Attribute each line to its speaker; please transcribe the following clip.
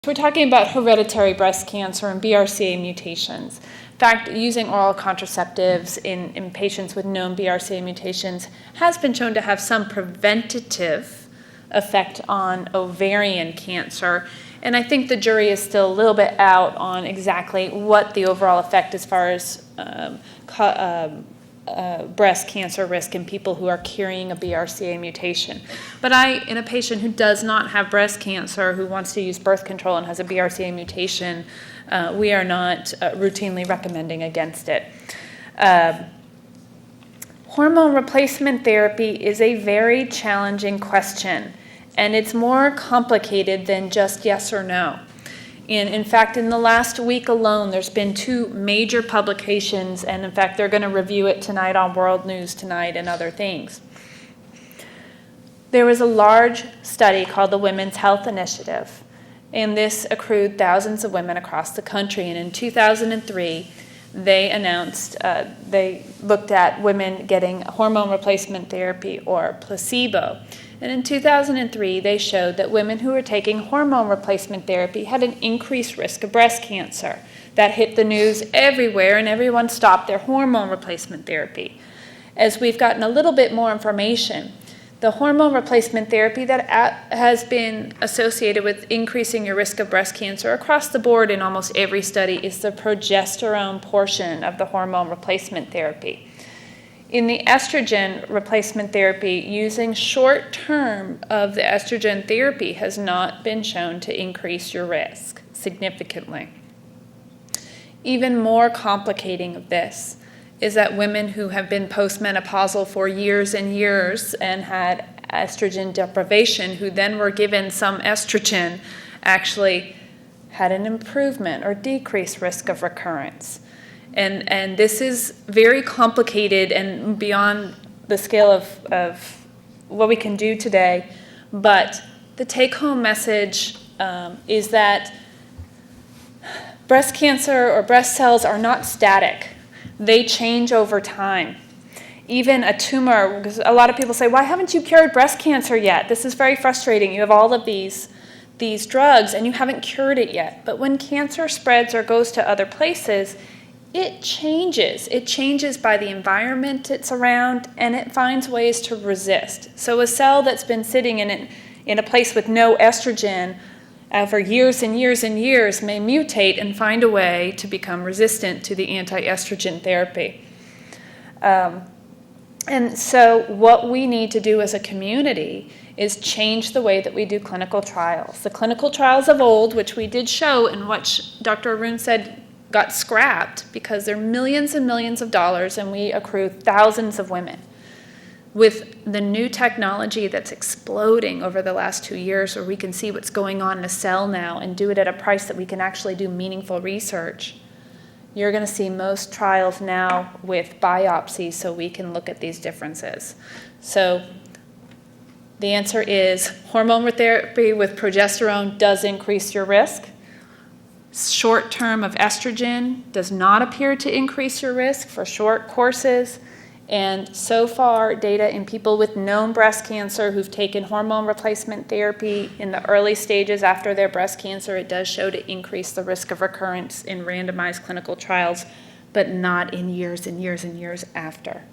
Speaker 1: We're talking about hereditary breast cancer and BRCA mutations. In fact, using oral contraceptives in patients with known BRCA mutations has been shown to have some preventative effect on ovarian cancer. And I think the jury is still a little bit out on exactly what the overall effect as far as breast cancer risk in people who are carrying a BRCA mutation. But in a patient who does not have breast cancer, who wants to use birth control and has a BRCA mutation, we are not routinely recommending against it. Hormone replacement therapy is a very challenging question, and it's more complicated than just yes or no. And in fact, in the last week alone, there's been 2 major publications, and in fact, they're going to review it tonight on World News Tonight and other things. There was a large study called the Women's Health Initiative, and this accrued thousands of women across the country. And in 2003, they announced, they looked at women getting hormone replacement therapy or placebo. And in 2003, they showed that women who were taking hormone replacement therapy had an increased risk of breast cancer. That hit the news everywhere, and everyone stopped their hormone replacement therapy. As we've gotten a little bit more information, the hormone replacement therapy that has been associated with increasing your risk of breast cancer across the board in almost every study is the progesterone portion of the hormone replacement therapy. In the estrogen replacement therapy, using short-term of the estrogen therapy has not been shown to increase your risk significantly. Even more complicating of this is that women who have been postmenopausal for years and years and had estrogen deprivation, who then were given some estrogen, actually had an improvement or decreased risk of recurrence. And this is very complicated and beyond the scale of what we can do today. But the take-home message is that breast cancer or breast cells are not static. They change over time. Even a tumor, because a lot of people say, why haven't you cured breast cancer yet? This is very frustrating. You have all of these drugs and you haven't cured it yet. But when cancer spreads or goes to other places, it changes. It changes by the environment it's around, and it finds ways to resist. So a cell that's been sitting in a place with no estrogen for years and years and years may mutate and find a way to become resistant to the anti-estrogen therapy. And so what we need to do as a community is change the way that we do clinical trials. The clinical trials of old, which we did show and which Dr. Arun said got scrapped because they're millions and millions of dollars and we accrue thousands of women. With the new technology that's exploding over the last 2 years, where we can see what's going on in a cell now and do it at a price that we can actually do meaningful research, you're going to see most trials now with biopsies so we can look at these differences. So the answer is hormone therapy with progesterone does increase your risk. Short term of estrogen does not appear to increase your risk for short courses. And so far, data in people with known breast cancer who've taken hormone replacement therapy in the early stages after their breast cancer, it does show to increase the risk of recurrence in randomized clinical trials, but not in years and years and years after.